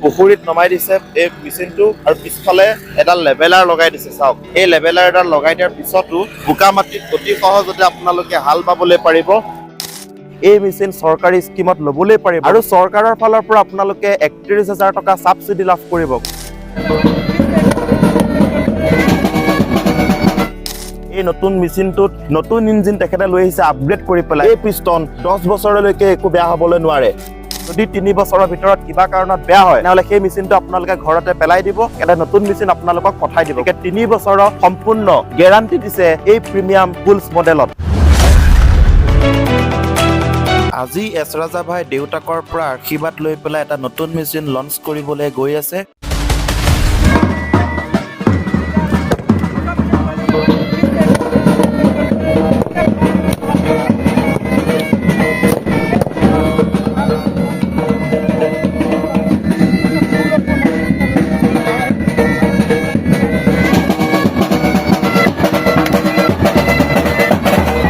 পুখুৰীত নমাই দিছে এই মেচিনটো আৰু পিছফালে এটা লেভেলাৰ লগাই দিছে। চাওক, এই লেভেলাৰ এটা লগাই দিয়াৰ পিছতো বোকা মাটিত অতি সহজতে আপোনালোকে হাল বাবলৈ পাৰিব। এই মেচিন চৰকাৰী স্কিমত ল'বলৈ পাৰিব আৰু চৰকাৰৰ ফালৰ পৰা আপোনালোকে ৩১,০০০ টকা ছাবচিডি লাভ কৰিব। এই নতুন মেচিনটোত নতুন ইঞ্জিন তেখেতে লৈ আহিছে আপগ্ৰেড কৰি পেলাই। এই পিষ্টন ১০ বছৰলৈকে একো বেয়া হ'বলৈ নোৱাৰে। যদি ৩ বছৰৰ ভিতৰত কিবা কাৰণত বেয়া হয় তেনেহ'লে সেই মেচিনটো আপোনালোকে ঘৰতে পেলাই দিব, এটা নতুন মেচিন আপোনালোকক পঠাই দিব। ৩ বছৰৰ সম্পূৰ্ণ গেৰাণ্টি দিছে এই প্ৰিমিয়াম বুলছ মডেলত। আজি এছ ৰাজা ভাই দেউতাকৰ পৰা আশীৰ্বাদ লৈ পেলাই এটা নতুন মেচিন লঞ্চ কৰিবলৈ গৈ আছে।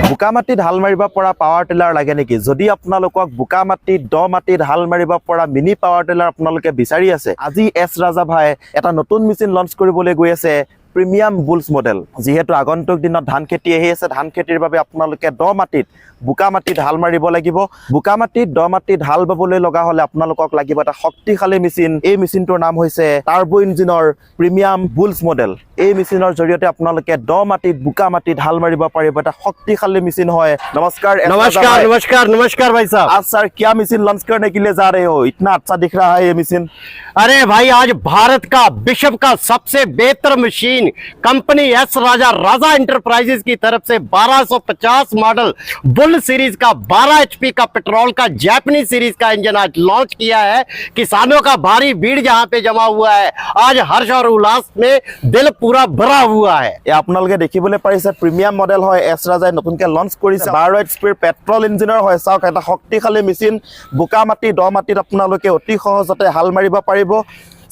বোকা মাটিত হাল মাৰিব পৰা পাৱাৰ টিলাৰ লাগে নেকি? যদি আপোনালোকক বোকা মাটিত দ মাটিত হাল মাৰিব পৰা মিনি পাৱাৰ টিলাৰ আপোনালোকে বিচাৰি আছে, আজি এছ ৰাজা ভাই এটা নতুন মেচিন লঞ্চ কৰিবলৈ গৈ আছে, প্ৰিমিয়াম বুলছ মডেল। যিহেতু আগন্তুক দিনত ধান খেতি আহি আছে, ধান খেতিৰ বাবে আপোনালোকে দ মাটিত বোকা মাটিত হাল মাৰিব লাগিব। বোকা মাটিত দ মাটিত হাল বাবলৈ লগা হলে আপোনালোকক লাগিব এটা শক্তিশালী মেচিন। এই মেচিনটোৰ নাম হৈছে টাৰ্বো ইঞ্জিনৰ প্ৰিমিয়াম বুলছ মডেল। এই মেচিনৰ জৰিয়তে আপোনালোকে দ মাটিত বোকা মাটিত হাল মাৰিব পাৰিব, এটা শক্তিশালী মেচিন হয়। नमस्कार नमस्कार नमस्कार नमस्कार भाई साहब। आज सर क्या मशीन लॉन्च करने के लिए जा रहे हो? इतना अच्छा दिख रहा है ये मशीन। अरे भाई, आज भारत का विश्व का सबसे बेहतर मशीन कंपनी एस राजा इंटरप्राइजेस की तरफ से 1250 मॉडल बुल सीरीज का 12 HP का पेट्रोल का जैपनीज सीरीज का इंजन आज लॉन्च किया है। किसानों का भारी भीड़ जहां पे जमा हुआ है, आज हर्ष और उल्लास में दिल पूरा भरा हुआ है। আপোনালোকে দেখিবলৈ পাৰিছে প্ৰিমিয়াম মডেল হয়, এছ ৰাজাই নতুনকৈ লঞ্চ কৰিছে। 12 HP পেট্ৰল ইঞ্জিনৰ হয়। চাওক, এটা শক্তিশালী মেচিন। বোকা মাটি দ মাটিত আপোনালোকে অতি সহজতে হাল মাৰিব পাৰিব।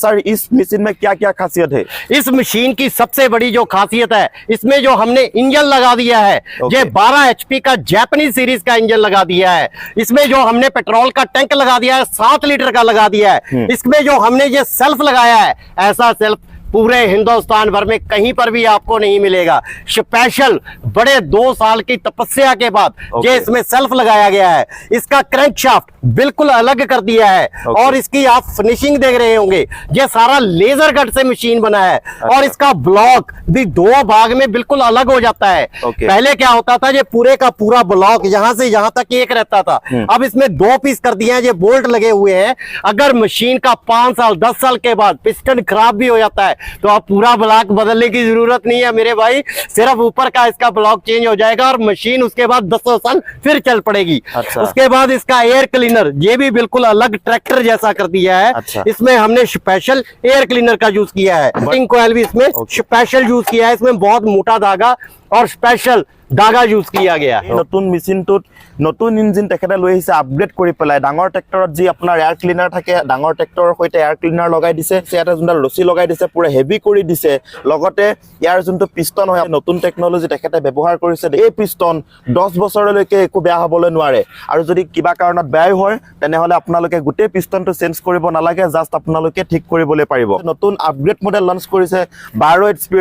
सर, इस मशीन में क्या क्या खासियत है? इस मशीन की सबसे बड़ी जो खासियत है, इसमें जो हमने इंजन लगा दिया है, ये 12 HP का जैपनीज सीरीज का इंजन लगा दिया है। इसमें जो हमने पेट्रोल का टैंक लगा दिया है 7 लीटर का लगा दिया है। इसमें जो हमने ये सेल्फ लगाया है, ऐसा सेल्फ पूरे हिंदुस्तान भर में कहीं पर भी आपको नहीं मिलेगा। स्पेशल बड़े 2 साल की तपस्या के बाद ये इसमें सेल्फ लगाया गया है। इसका क्रैंकशाफ्ट बिल्कुल अलग कर दिया है और इसकी आप फिनिशिंग देख रहे होंगे, ये सारा लेजर कट से मशीन बना है। और इसका ब्लॉक भी 2 भाग में बिल्कुल अलग हो जाता है। पहले क्या होता था, ये पूरे का पूरा ब्लॉक यहाँ से यहाँ तक एक रहता था, अब इसमें 2 पीस कर दिए हैं। ये बोल्ट लगे हुए हैं। अगर मशीन का 5 साल 10 साल के बाद पिस्टन खराब भी हो जाता है तो आप पूरा ब्लॉक बदलने की जरूरत नहीं है मेरे भाई, सिर्फ ऊपर का इसका ब्लॉक चेंज हो जाएगा और मशीन उसके बाद 10 साल फिर चल पड़ेगी। उसके बाद इसका एयर क्लीनर, ये भी बिल्कुल अलग ट्रैक्टर जैसा कर दिया है। इसमें हमने स्पेशल एयर क्लीनर का यूज किया है। कटिंग कॉइल भी इसमें स्पेशल यूज किया है। इसमें बहुत मोटा धागा और स्पेशल धागा यूज किया गया है। নতুন মেচিনটোত নতুন ইঞ্জিন তেখেতে লৈ আহিছে আপগ্ৰেড কৰি পেলাই। ডাঙৰ ট্ৰেক্টৰত যি আপোনাৰ এয়াৰ ক্লিনাৰ থাকে, ডাঙৰ ট্ৰেক্টৰৰ সৈতে এয়াৰ ক্লিনাৰ লগাই দিছে। ইয়াতে যোনডাল ৰছী লগাই দিছে, পুৰা হেভি কৰি দিছে। লগতে ইয়াৰ যোনটো পিষ্টন হয়, নতুন টেকনলজি তেখেতে ব্যৱহাৰ কৰিছে। এই পিষ্টন 10 বছৰলৈকে একো বেয়া হ'বলৈ নোৱাৰে। আৰু যদি কিবা কাৰণত বেয়া হয় তেনেহ'লে আপোনালোকে গোটেই পিষ্টনটো চেঞ্জ কৰিব নালাগে, জাষ্ট আপোনালোকে ঠিক কৰিবলৈ পাৰিব। নতুন আপগ্ৰেড মডেল লঞ্চ কৰিছে 12 HP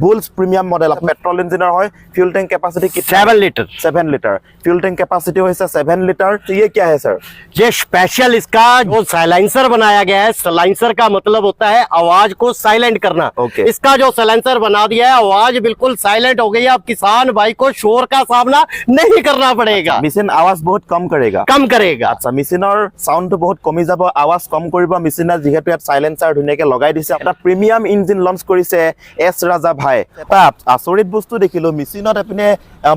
বুলছ প্ৰিমিয়াম মডেল। পেট্ৰল ইঞ্জিনৰ হয়। Fuel tank capacity 7 litre. 7 litre fuel tank capacity है 7 लीटर। तो ये क्या है सर? ये स्पेशल इसका जो साइलेंसर बनाया गया है, साइलेंसर का मतलब होता है आवाज को साइलेंट करना। इसका जो साइलेंसर बना दिया है, आवाज बिल्कुल साइलेंट हो गई है। अब किसान भाई को शोर का सामना नहीं करना पड़ेगा। मशीन आवाज बहुत कम करेगा। अच्छा, मशीनर साउंड तो बहुत कमी যাব, आवाज कम কৰিব। मशीनर যেহেতু ইয়াত সাইলেন্সাৰ ধুনীয়াকৈ লগাই দিছে। এটা প্ৰিমিয়াম ইঞ্জিন লঞ্চ কৰিছে এছ ৰাজা ভাই। এটা আচৰিত বস্তু দেখিলো, মেচিনত এপিনে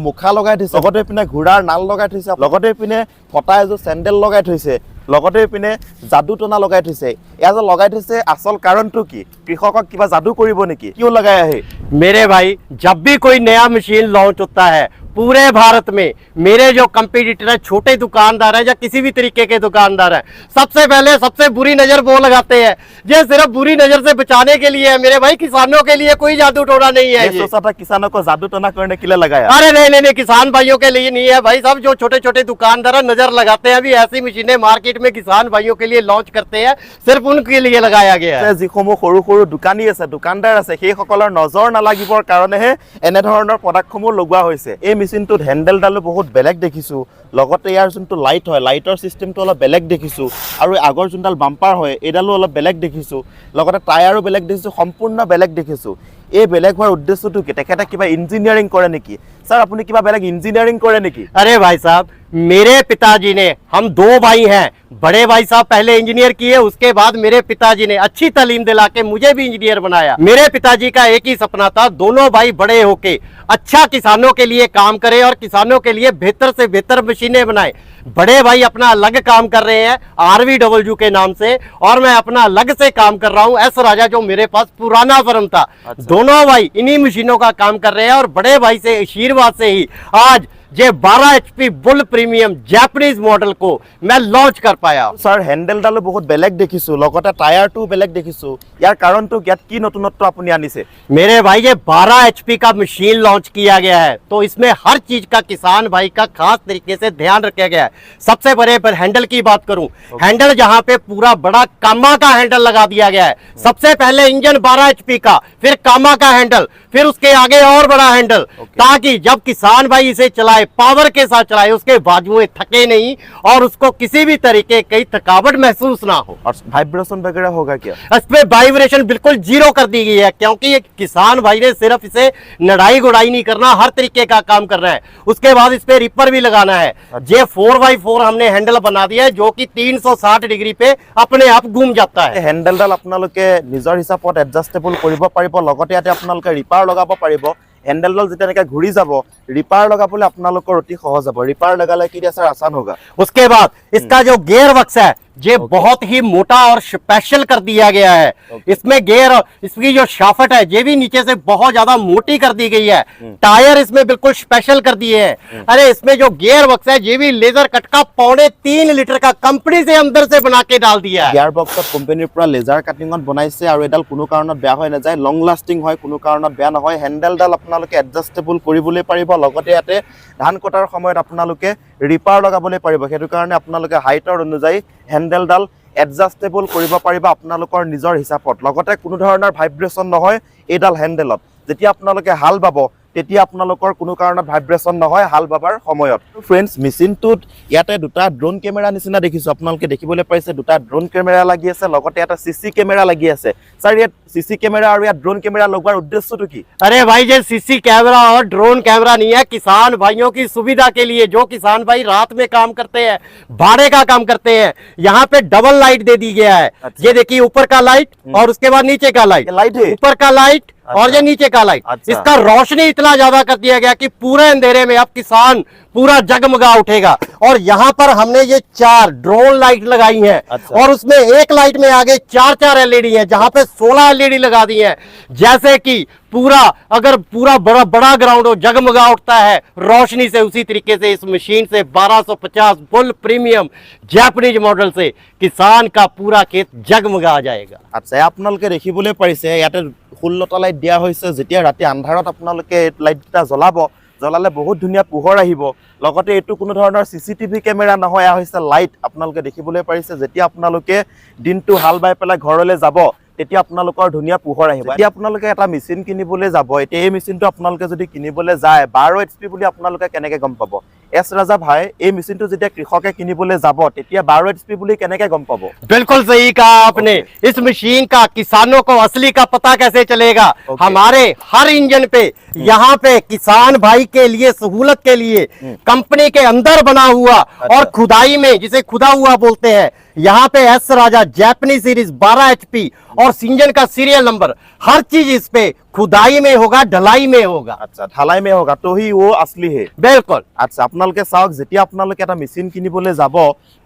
মুখা লগাই থৈছে, লগতে এপিনে ঘোঁৰাৰ নাল লগাই থৈছে, লগতে এপিনে ফটা এযোৰ চেণ্ডেল লগাই থৈছে, লগতে এপিনে যাদু টনা লগাই থৈছে। এয়া যে লগাই থৈছে, আচল কাৰণটো কি? কৃষকক কিবা যাদু কৰিব নেকি? কিয় লগাই আহে? मेरे भाई, जब भी कोई नया मशीन लॉन्च होता है पूरे भारत में मेरे जो कंपटीटर है, छोटे दुकानदार है या किसी भी तरीके के दुकानदार है, सबसे पहले सबसे बुरी नजर वो लगाते हैं। ये सिर्फ बुरी नजर से बचाने के लिए है मेरे भाई, किसानों के लिए कोई जादू टोना नहीं है। ये सोचा था किसानों को जादू टोना करने के लिए लगाया। अरे नहीं, किसान भाइयों के लिए नहीं है भाई साहब। जो छोटे छोटे दुकानदार नजर लगाते हैं, अभी ऐसी मशीनें मार्केट में किसान भाइयों के लिए लॉन्च करते हैं, सिर्फ उनके लिए लगाया गया है। যিসমূহ সৰু সৰু দোকানী আছে, দোকানদাৰ আছে, সেইসকলৰ নজৰ নালাগিবৰ কাৰণেহে এনেধৰণৰ প্ৰডাক্টসমূহ লগোৱা হৈছে। এই মেচিনটোত হেণ্ডেলডালো বহুত বেলেগ দেখিছোঁ, লগতে ইয়াৰ যোনটো লাইট হয়, লাইটৰ চিষ্টেমটো অলপ বেলেগ দেখিছোঁ, আৰু আগৰ যোনডাল বাম্পাৰ হয় এইডালো অলপ বেলেগ দেখিছোঁ, লগতে টায়াৰো বেলেগ দেখিছোঁ, সম্পূৰ্ণ বেলেগ দেখিছোঁ। এই বেলেগ হোৱাৰ উদ্দেশ্যটো কি? তেখেতে কিবা ইঞ্জিনিয়াৰিং কৰে নেকি? ছাৰ আপুনি কিবা বেলেগ ইঞ্জিনিয়াৰিং কৰে নেকি? अरे भाई साहब, मेरे पिताजी ने, हम दो भाई हैं, बड़े भाई साहब पहले इंजीनियर किए, उसके बाद मेरे पिताजी ने अच्छी तालीम दिला के मुझे भी इंजीनियर बनाया। मेरे पिताजी का एक ही सपना था, दोनों भाई बड़े होके अच्छा किसानों के लिए काम करें और किसानों के लिए बेहतर से बेहतर मशीनें बनाएं। बड़े भाई अपना अलग काम कर रहे हैं RVW के नाम से, और मैं अपना अलग से काम कर रहा हूं एस राजा, जो मेरे पास पुराना फर्म था। दोनों भाई इन्हीं मशीनों का काम कर रहे हैं, और बड़े भाई से आशीर्वाद से ही आज ये 12 HP bull premium Japanese model को मैं लॉन्च कर पाया। ছাৰ হেণ্ডেলডালো বহুত বেলেগ দেখিছোঁ, লগতে টায়াৰটোও বেলেগ দেখিছোঁ। ইয়াৰ কাৰণটো ইয়াত কি নতুনত্ব আপুনি আনিছে? मेरे भाई ये 12 HP का मशीन लॉन्च किया गया है, तो इसमें हर चीज का किसान भाई का खास तरीके से ध्यान रखा गया है। सबसे बड़े पर हैंडल की बात करूं, हैंडल जहां पे पूरा बड़ा कामा का हैंडल लगा दिया गया है। सबसे पहले इंजन 12 HP का, फिर कामा का हैंडल, फिर उसके आगे और बड़ा हैंडल, ताकि जब किसान भाई इसे चलाए, पावर के साथ चलाए, उसके बाजुएं थके नहीं और उसको किसी भी तरीके की थकावट महसूस ना हो। और वाइब्रेशन वगैरह होगा क्या? इसमें वाइब्रेशन बिल्कुल जीरो कर दी गई है, क्योंकि ये किसान भाई ने सिर्फ इसे नड़ाई गुड़ाई नहीं करना, हर तरीके का काम करना है। उसके बाद इस पे रिपर भी लगाना है। ये 4x4 हमने हैंडल बना दिया है, जो कि 360 डिग्री पे अपने आप घूम जाता है। হেণ্ডেলডাল আপোনালোকে নিজৰ হিচাপত এডজাষ্টেবল কৰিব পাৰিব, লগতে ইয়াতে আপোনালোকে ৰিপাৰ লগাব পাৰিব। হেণ্ডেলডাল যেতিয়া এনেকৈ ঘূৰি যাব, ৰিপাৰ লগাবলৈ আপোনালোকৰ অতি সহজ হ'ব। ৰিপাৰ লগালে কি দিয়া ছাৰ আसान होगा। उसके बाद इसका जो गियर बक्स है ये बहुत ही मोटा और स्पेशल कर दिया गया है। इसमें गियर, इसकी जो शाफ्ट है ये भी नीचे से बहुत ज्यादा मोटी कर दी गई है। टायर इसमें बिल्कुल स्पेशल कर दिए हैं। अरे इसमें जो गियर बक्स है ये भी लेजर कट का 3.5 लीटर का कंपनी से अंदर से बना के डाल दिया है। গিয়াৰ বক্সত কোম্পানীৰ পৰা লেজাৰ কাটিঙত বনাইছে, আৰু এডাল কোনো কাৰণত বেয়া হৈ নাযায়, লং লাষ্টিং হয়, কোনো কাৰণত বেয়া নহয়। হেণ্ডেলডাল আপোনালোকে এডজাষ্টেবল কৰিবলৈ পাৰিব, লগতে ইয়াতে ধান কটাৰ সময়ত আপোনালোকে ৰিপাৰ লগাবলৈ পাৰিব। সেইটো কাৰণে আপোনালোকে হাইটৰ অনুযায়ী হেণ্ডেলডাল এডজাষ্টেবল কৰিব পাৰিব আপোনালোকৰ নিজৰ হিচাপত। লগতে কোনো ধৰণৰ ভাইব্ৰেশ্যন নহয় এইডাল হেণ্ডেলত। যেতিয়া আপোনালোকে হাল বাব তেতিয়া আপোনালোকৰ কোনো কাৰণত ভাইব্ৰেশ্যন নহয় হাল বাবাৰ সময়ত। ফ্ৰেণ্ডছ, মেচিনটোত ইয়াতে দুটা ড্ৰোন কেমেৰা নিচিনা দেখিছোঁ, আপোনালোকে দেখিবলৈ পাইছে দুটা ড্ৰোন কেমেৰা লাগি আছে, লগতে এটা CC কেমেৰা লাগি আছে। ছাৰ ইয়াত CC কেমেৰা আৰু ইয়াত ড্ৰোন কেমেৰা লগোৱাৰ উদ্দেশ্যটো কি? अरे भाई ये CC कैमरा और ड्रोन कैमरा नहीं है, किसान भाइयों की सुविधा के लिए, जो किसान भाई रात में काम करते हैं, भाड़े का काम करते हैं, यहाँ पे डबल लाइट दे दी गया है। ये देखिए ऊपर का लाइट और उसके बाद नीचे का लाइट, लाइट है ऊपर का लाइट और ये नीचे का लाइट। अच्छा। इसका रोशनी इतना ज्यादा कर दिया गया कि पूरे अंधेरे में अब किसान पूरा जगमगा उठेगा। और यहाँ पर हमने ये 4 ड्रोन लाइट लगाई हैं। अच्छा। और उसमें एक लाइट में आगे 4 LED है, जहां पे 16 LED लगा दी है। जैसे कि पूरा, अगर पूरा बड़ा ग्राउंड हो, जगमगा उठता है रोशनी से, उसी तरीके से इस मशीन से 1250 बुल प्रीमियम जैपनीज मॉडल से किसान का पूरा खेत जगमगा जाएगा। আচ্ছা, আপোনালোকে দেখিবলৈ পাৰিছে ইয়াতে 16টা লাইট দিয়া হৈছে। যেতিয়া ৰাতি আন্ধাৰত আপোনালোকে এই লাইটটা জ্বলাব, জ্বলালে বহুত ধুনীয়া পোহৰ আহিব। লগতে এইটো কোনো ধৰণৰ CCTV কেমেৰা নহয়, এয়া হৈছে লাইট। আপোনালোকে দেখিবলৈ পাৰিছে যেতিয়া আপোনালোকে দিনটো হাল বাই পেলাই ঘৰলৈ যাব তেতিয়া আপোনালোকৰ ধুনীয়া পোহৰ আহিব। এতিয়া আপোনালোকে এটা মেচিন কিনিবলৈ যাব, এতিয়া এই মেচিনটো আপোনালোকে যদি কিনিবলৈ যায় 12 HP বুলি আপোনালোকে কেনেকৈ গম পাব? এছ ৰাজা ভাই এই মেচিনটো যেতিয়া কৃষকে কিনিবলৈ যাব তেতিয়া 12 HP বুলি কেনেকৈ গম পাব? बिल्कुल सही कहा आपने। इस मशीन का किसानों को असली का पता कैसे चलेगा? हमारे हर इंजन पे यहाँ पे किसान भाई के लिए सहूलत के लिए कंपनी के अंदर बना हुआ और खुदाई में, जिसे खुदा हुआ बोलते हैं, यहाँ पे एस राजा जैपनीज सीरीज 12 HP और इंजन का सीरियल नंबर, हर चीज इस पे खुदाई में होगा, ढलाई में होगा। আচ্ছা ঢালাই মে হোগা তো হি ও আসলি হে बिल्कुल। আচ্ছা আপোনালোকে চাওক যেতিয়া আপোনালোকে এটা মেচিন কিনিবলৈ যাব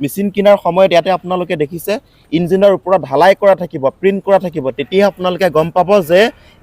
মেচিন কিনাৰ সময়ত ইয়াতে আপোনালোকে দেখিছে ইঞ্জিনৰ ওপৰত ঢালাই কৰা থাকিব প্ৰিন্ট কৰা থাকিব তেতিয়া আপোনালোকে গম পাব যে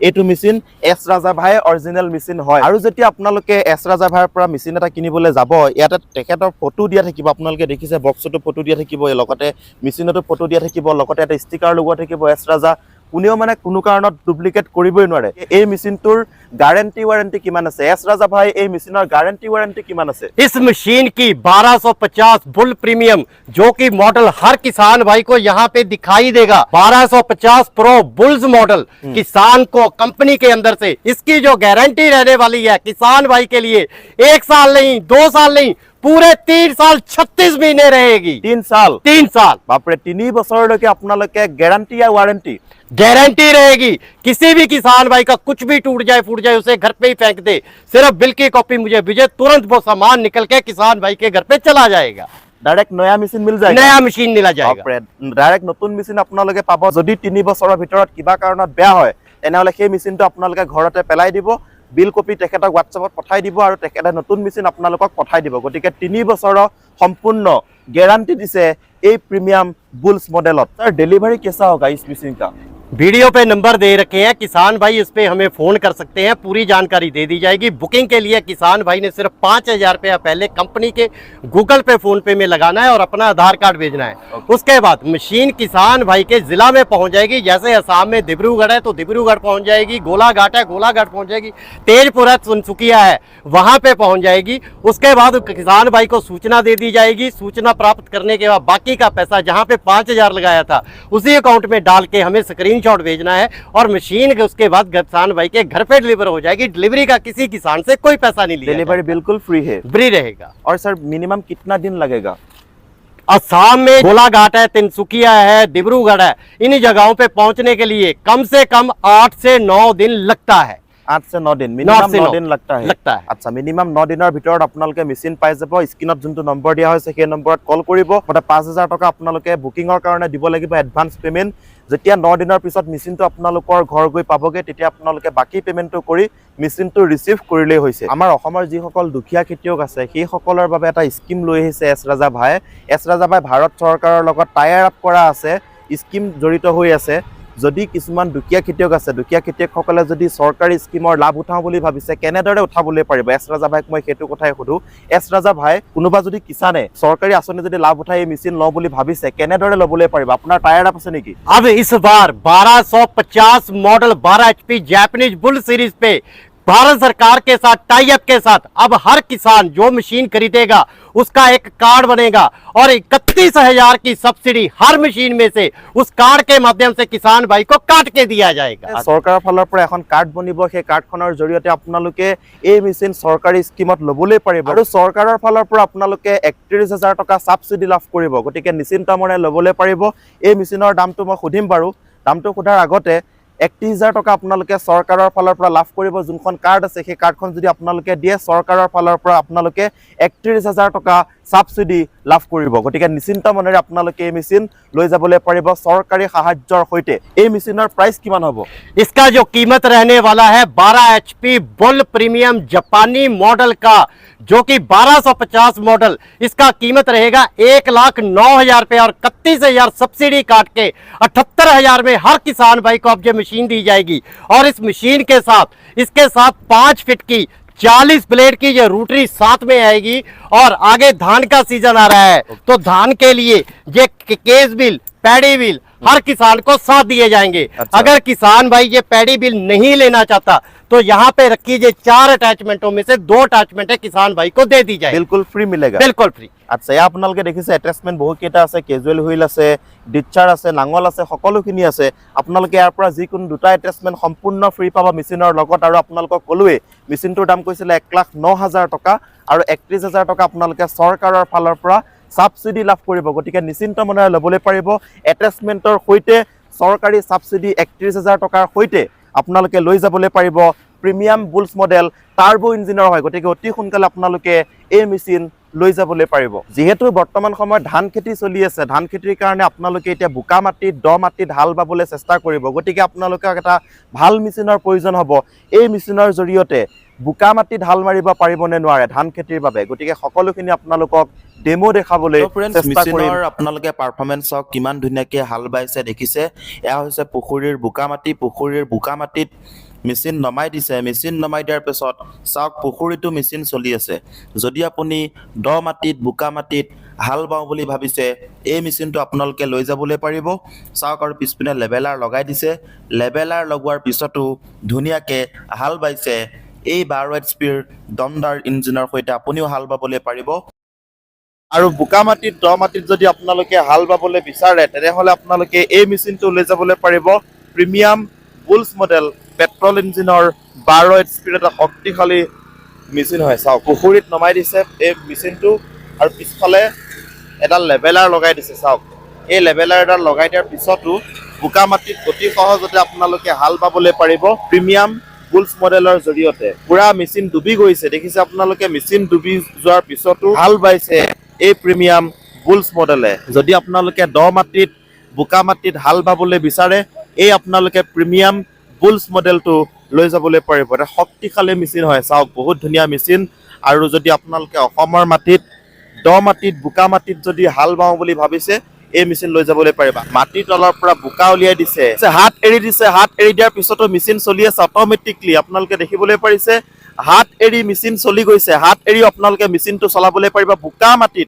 এইটো মেচিন এছ ৰাজা ভাই অৰিজিনেল মেচিন হয় আৰু যেতিয়া আপোনালোকে এছ ৰাজা ভাইৰ পৰা মেচিন এটা কিনিবলৈ যাব ইয়াতে তেখেতৰ ফটো দিয়া থাকিব আপোনালোকে দেখিছে বক্সটো ফটো দিয়া থাকিব লগতে মেচিনতো ফটো দিয়া থাকিব লগতে এটা ষ্টিকাৰ লগোৱা থাকিব এছ ৰাজা কোনেও মানে কোনো কাৰণত ডুপ্লিকেট কৰিবই নোৱাৰে এই মেচিনটোৰ গ্যাৰান্টি ওয়াৰেন্টি কিমান আছে এছ ৰাজা ভাই এই মেচিনৰ গ্যাৰান্টি ওয়াৰেন্টি কিমান আছে इस मशीन की 1250 बुल प्रीमियम जो कि मॉडल हर किसान भाई को यहाँ पे दिखाई देगा 1250 प्रो बुल्स मॉडल किसान को कंपनी के अंदर से इसकी जो गारंटी रहने वाली है किसान भाई के लिए 1 साल नहीं 2 साल नहीं पूरे 3 साल 36 महीने रहेगी 3 साल 3 साल বাপৰে 3 বছৰলৈকে আপোনালোকে গ্যাৰান্টি या वारंटी गारंटी रहेगी। किसी भी किसान भाई का कुछ भी टूट जाए फूट जाए उसे घर पे ही फेंक दे सिर्फ बिल की कॉपी मुझे भेजे तुरंत वो सामान निकल के किसान भाई के घर पे चला जाएगा ডাইৰেক্ট নয়া মেচিন মিল যায় नया मशीन मिला जाएगा ডাইৰেক্ট নতুন মেচিন আপোনালোকে পাব যদি 3 বছৰৰ ভিতৰত কিবা কাৰণত বেয়া হয় তেনেহলে সেই মেচিনটো আপোনালোকে ঘৰতে পেলাই দিব বিল কপি তেখেতক WhatsAppত পঠাই দিব আৰু তেখেতে নতুন মেচিন আপোনালোকক পঠাই দিব গতিকে 3 বছৰৰ সম্পূৰ্ণ গ্যাৰান্টি দিছে এই প্ৰিমিয়াম বুলস মডেলত सर डिलीवरी कैसा होगा इस मशीन का वीडियो पे नंबर दे रखे हैं किसान भाई इस पे हमें फोन कर सकते हैं पूरी जानकारी दे दी जाएगी बुकिंग के लिए किसान भाई ने सिर्फ 5000 रुपया पहले कंपनी के गूगल पे फोन पे में लगाना है और अपना आधार कार्ड भेजना है उसके बाद मशीन किसान भाई के जिला में पहुंच जाएगी जैसे असम में डिब्रूगढ़ है तो डिब्रूगढ़ पहुंच जाएगी गोलाघाट है गोलाघाट पहुंच जाएगी तेजपुर है तिनसुकिया है वहां पे पहुंच जाएगी उसके बाद किसान भाई को सूचना दे दी जाएगी सूचना प्राप्त करने के बाद बाकी का पैसा जहां पे 5000 लगाया था उसी अकाउंट में डाल के हमें स्क्रीनशॉट भेजना है और मशीन के उसके बाद किसान भाई के घर पे डिलीवर हो जाएगी डिलीवरी का किसी किसान से कोई पैसा नहीं लिया डिलीवरी बिल्कुल फ्री है फ्री रहेगा और सर मिनिमम कितना दिन लगेगा असम में गोलाघाट है तिनसुकिया है डिब्रूगढ़ है इन जगहों पे पहुंचने के लिए कम से कम 8 से 9 दिन लगता है 8 से 9 दिन मिनिमम 9 दिन लगता है আচ্ছা মিনিমাম 9 দিনৰ ভিতৰত আপোনালোকে মেচিন পাই যাব স্ক্ৰিনত যোনটো নম্বৰ দিয়া হৈছে সেই নম্বৰত কল কৰিব মানে 5000 টকা আপোনালোকে বুকিংৰ কাৰণে দিব লাগিব এডভান্স পেমেন্ট যেতিয়া 9 দিনৰ পিছত মেচিনটো আপোনালোকৰ ঘৰ গৈ পাবগে তেতিয়া আপোনালোকে বাকি পেমেন্টটো কৰি মেচিনটো ৰিসিভ কৰিলে হৈছে আমাৰ অসমৰ যিসকল দুখীয়া খেতিয়ক আছে সেই সকলৰ বাবে এটা স্কিম লৈ আহিছে এছ ৰাজা ভাই ভাৰত চৰকাৰৰ লগত টায়াৰ আপ কৰা আছে স্কিম জড়িত হৈ আছে যদি কিছুমান দুখীয়া খেতিয়ক আছে দুখীয়া খেতিয়কসকলে যদি চৰকাৰী স্কিমৰ লাভ উঠাও বুলি ভাবিছে কেনেদৰে উঠাবলৈ পাৰিব এছ ৰাজা ভাইক মই সেইটো কথাই সুধো এছ ৰাজা ভাই কোনোবা যদি কিসানে চৰকাৰী আঁচনি যদি লাভ উঠাই এই মেচিন লওঁ বুলি ভাবিছে কেনেদৰে লবলৈ পাৰিব আপোনাৰ টায়াৰ আপ আছে নেকি अब इस बार 1250 model 12 HP Japanese bull series पे भारत सरकार के साथ टाई अप के साथ अब हर किसान जो मशीन खरीदेगा उसका एक कार्ड बनेगा और 31,000 की सब्सिडी हर मशीन में से उस कार्ड के माध्यम से किसान भाई को काट के दिया जाएगा सरकार फाলৰ পৰা এখন কাৰ্ড বনিব সেই কাৰ্ডখনৰ জৰিয়তে আপোনালোকে এই মেচিন চৰকাৰী স্কিমত লবলৈ পাৰিব আৰু চৰকাৰৰ ফালৰ পৰা আপোনালোকে 31000 টকা সাবসিডি লাভ কৰিব গতিকে নিশ্চিন্ত মনে লবলৈ পাৰিব এই মেচিনৰ দামটো মই সুধিম বাৰু দামটো সোধাৰ আগতে 31000 টকা আপোনালোকে চৰকাৰৰ ফালৰ পৰা লাভ কৰিব যোনখন কাৰ্ড আছে সেই কাৰ্ডখন যদি আপোনালোকে দিয়ে চৰকাৰৰ ফালৰ পৰা আপোনালোকে 31000 টকা সাবসিডি লাভ কৰিব গতিকে নিশ্চিন্ত মনেৰে আপোনালোকে এই মেচিন লৈ যাবলৈ পাৰিব চৰকাৰী সাহায্যৰ হৈতে এই মেচিনৰ প্ৰাইস কিমান হ'ব इसका जो कीमत रहने वाला है 12 HP बुल प्रीमियम जापानी मॉडल का जो कि 1250 मॉडल इसका कीमत रहेगा 1,09,000 रुपए और 31,000 सब्सिडी काट के 78,000 में हर किसान भाई को अब ये मशीन दी जाएगी और इस मशीन के साथ इसके साथ 5 फीट की 40 ब्लेड की ये रूटरी साथ में आएगी और आगे धान का सीजन आ रहा है तो धान के लिए ये केस बिल पैडी बिल हर किसान को साथ दिए जाएंगे अगर किसान भाई ये पैडी बिल नहीं लेना चाहता तो यहाँ पे रखी जे 4 अटैचमेंटों में से 2 अटैचमेंट किसान भाई को दे दी जाए बिल्कुल फ्री मिलेगा बिल्कुल फ्री আচ্ছা ইয়া আপোনালোকে দেখিছে অ্যাটাচমেন্ট বহু কেইটা আছে ক্যাজুয়াল হুইল আছে ডিচাৰ আছে নাঙল আছে সকলোখিনি আছে আপোনালোকে ইয়াৰ পৰা যিকোনো দুটা অ্যাটাচমেন্ট সম্পূৰ্ণ ফ্ৰী পাবা মেচিনৰ লগত আৰু আপোনালোকক কলোৱে মেচিনটোৰ দাম কৈছিলে 1,09,000 টকা আৰু 31000 টকা আপোনালোকে চৰকাৰৰ ফালৰ পৰা সাবসিডি লাভ কৰিব গতিকে নিশ্চিন্ত মনেৰে লবলৈ পাৰিব অ্যাটাচমেন্টৰ হৈতে চৰকাৰী সাবসিডি 31000 টকাৰ হৈতে আপোনালোকে লৈ যাবলৈ পাৰিব প্ৰিমিয়াম বুলস মডেল টাৰ্বো ইঞ্জিনৰ হয় গতিকে অতি সোনকালে আপোনালোকে এই মেচিন লৈ যাবলৈ পাৰিব যিহেতু বৰ্তমান সময়ত ধান খেতি চলি আছে ধান খেতিৰ কাৰণে আপোনালোকে এতিয়া বোকা মাটিত দ মাটিত হাল বাবলৈ চেষ্টা কৰিব গতিকে আপোনালোকক এটা ভাল মেচিনৰ প্ৰয়োজন হ'ব এই মেচিনৰ জৰিয়তে বোকা মাটিত হাল মাৰিব পাৰিবনে নোৱাৰে ধান খেতিৰ বাবে গতিকে সকলোখিনি আপোনালোকক ডেমো দেখাবলৈ চেষ্টা কৰিম আপোনালোকে পাৰফৰমেন্স চাওক কিমান ধুনীয়াকৈ হাল বাইছে দেখিছে এয়া হৈছে পুখুৰীৰ বোকা মাটিত মেচিন নমাই দিছে মেচিন নমাই দিয়াৰ পিছত চাওক পুখুৰীটো মেচিন চলি আছে যদি আপুনি দ মাটিত বোকা মাটিত হাল বাওঁ বুলি ভাবিছে এই মেচিনটো আপোনালোকে লৈ যাবলৈ পাৰিব চাওক আৰু পিছপিনে লেভেলাৰ লগাই দিছে লেভেলাৰ লগোৱাৰ পিছতো ধুনীয়াকৈ হাল বাইছে এই 12 HPৰ দমদাৰ ইঞ্জিনৰ সৈতে আপুনিও হাল বাবলৈ পাৰিব আৰু বোকা মাটিত দ মাটিত যদি আপোনালোকে হাল বাবলৈ বিচাৰে তেনেহ'লে আপোনালোকে এই মেচিনটো লৈ যাবলৈ পাৰিব প্ৰিমিয়াম বুলছ মডেল পেট্ৰল ইঞ্জিনৰ 12 HPৰ এটা শক্তিশালী মেচিন হয় চাওক পুখুৰীত নমাই দিছে এই মেচিনটো আৰু পিছফালে এটা লেভেলাৰ লগাই দিছে চাওক এই লেভেলাৰ এটা লগাই দিয়াৰ পিছতো বোকা মাটিত অতি সহজতে আপোনালোকে হাল বাবলৈ পাৰিব প্ৰিমিয়াম বুলছ মডেলৰ জৰিয়তে পুৰা মেচিন ডুবি গৈছে দেখিছে আপোনালোকে মেচিন ডুবি যোৱাৰ পিছতো হাল বাইছে এই প্ৰিমিয়াম বুলছ মডেলে যদি আপোনালোকে দ মাটিত বোকা মাটিত হাল বাবলৈ বিচাৰে এই আপোনালোকে প্ৰিমিয়াম বুলছ মডেলটো লৈ যাবলৈ পাৰিব এটা শক্তিশালী মেচিন হয় চাওক বহুত ধুনীয়া মেচিন আৰু যদি আপোনালোকে অসমৰ মাটিত দ মাটিত বোকা মাটিত যদি হাল বাওঁ বুলি ভাবিছে এই মেচিন লৈ যাবলৈ পাৰিবা মাটিৰ তলৰ পৰা বোকা উলিয়াই দিছে হাত এৰি দিয়াৰ পিছতো মেচিন চলি আছে অট'মেটিকলি আপোনালোকে দেখিবলৈ পাৰিছে হাত এৰি মেচিন চলি গৈছে হাত এৰি আপোনালোকে মেচিনটো চলাবলৈ পাৰিবা বোকা মাটিত